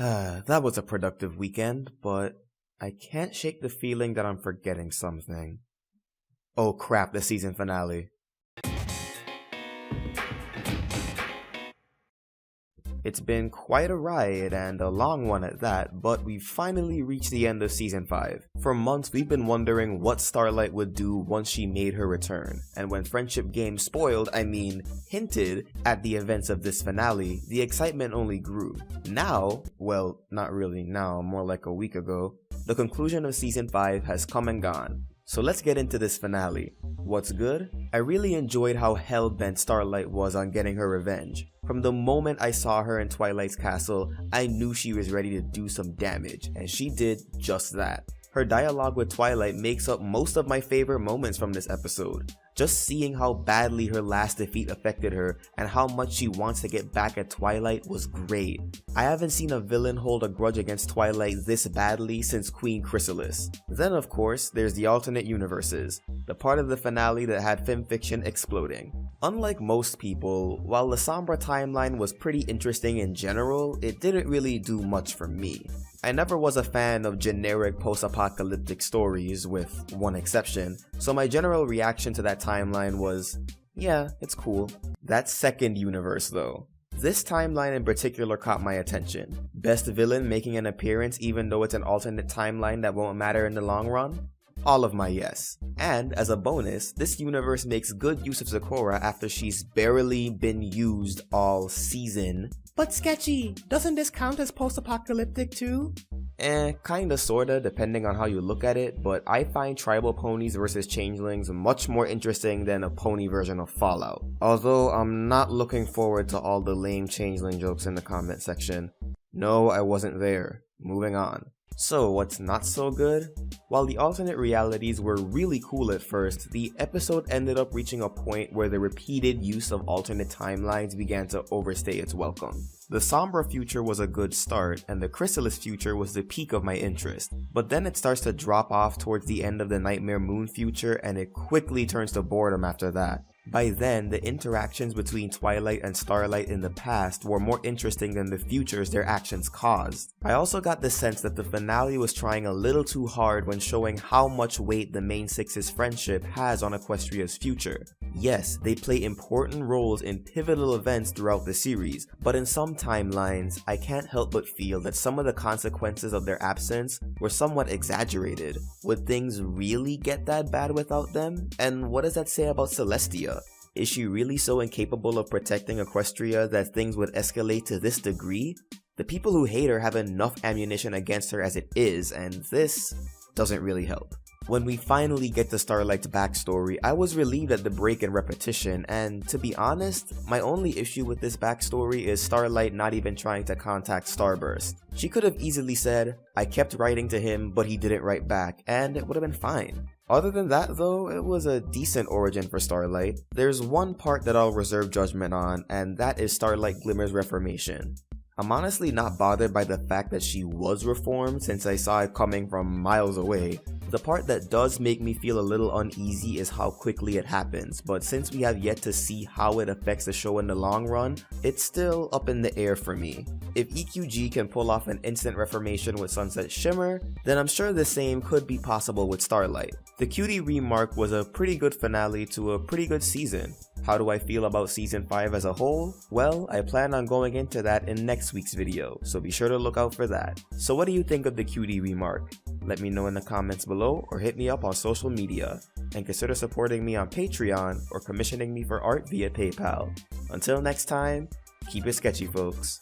That was a productive weekend, but I can't shake the feeling that I'm forgetting something. Oh crap, the season finale. It's been quite a ride, and a long one at that, but we've finally reached the end of Season 5. For months we've been wondering what Starlight would do once she made her return, and when Friendship Game hinted at the events of this finale, the excitement only grew. Now, well, not really now, more like a week ago, the conclusion of Season 5 has come and gone. So let's get into this finale. What's good? I really enjoyed how hell-bent Starlight was on getting her revenge. From the moment I saw her in Twilight's castle, I knew she was ready to do some damage, and she did just that. Her dialogue with Twilight makes up most of my favorite moments from this episode. Just seeing how badly her last defeat affected her and how much she wants to get back at Twilight was great. I haven't seen a villain hold a grudge against Twilight this badly since Queen Chrysalis. Then of course, there's the alternate universes, the part of the finale that had fanfiction exploding. Unlike most people, while the Sombra timeline was pretty interesting in general, it didn't really do much for me. I never was a fan of generic post-apocalyptic stories, with one exception, so my general reaction to that timeline was, yeah, it's cool. That second universe though. This timeline in particular caught my attention. Best villain making an appearance even though it's an alternate timeline that won't matter in the long run? All of my yes. And as a bonus, this universe makes good use of Sakura after she's barely been used all season. But Sketchy, doesn't this count as post-apocalyptic too? Kinda sorta, depending on how you look at it, but I find tribal ponies versus changelings much more interesting than a pony version of Fallout. Although I'm not looking forward to all the lame changeling jokes in the comment section. No, I wasn't there. Moving on. So what's not so good? While the alternate realities were really cool at first, the episode ended up reaching a point where the repeated use of alternate timelines began to overstay its welcome. The Sombra future was a good start, and the Chrysalis future was the peak of my interest, but then it starts to drop off towards the end of the Nightmare Moon future and it quickly turns to boredom after that. By then, the interactions between Twilight and Starlight in the past were more interesting than the futures their actions caused. I also got the sense that the finale was trying a little too hard when showing how much weight the main six's friendship has on Equestria's future. Yes, they play important roles in pivotal events throughout the series, but in some timelines, I can't help but feel that some of the consequences of their absence were somewhat exaggerated. Would things really get that bad without them? And what does that say about Celestia? Is she really so incapable of protecting Equestria that things would escalate to this degree? The people who hate her have enough ammunition against her as it is, and this doesn't really help. When we finally get to Starlight's backstory, I was relieved at the break in repetition, and to be honest, my only issue with this backstory is Starlight not even trying to contact Starburst. She could have easily said, I kept writing to him but he didn't write back, and it would have been fine. Other than that though, it was a decent origin for Starlight. There's one part that I'll reserve judgment on, and that is Starlight Glimmer's reformation. I'm honestly not bothered by the fact that she was reformed since I saw it coming from miles away. The part that does make me feel a little uneasy is how quickly it happens, but since we have yet to see how it affects the show in the long run, it's still up in the air for me. If EQG can pull off an instant reformation with Sunset Shimmer, then I'm sure the same could be possible with Starlight. The Cutie remark was a pretty good finale to a pretty good season. How do I feel about Season 5 as a whole? Well, I plan on going into that in next week's video, so be sure to look out for that. So what do you think of the Cutie remark? Let me know in the comments below or hit me up on social media. And consider supporting me on Patreon or commissioning me for art via PayPal. Until next time, keep it sketchy folks.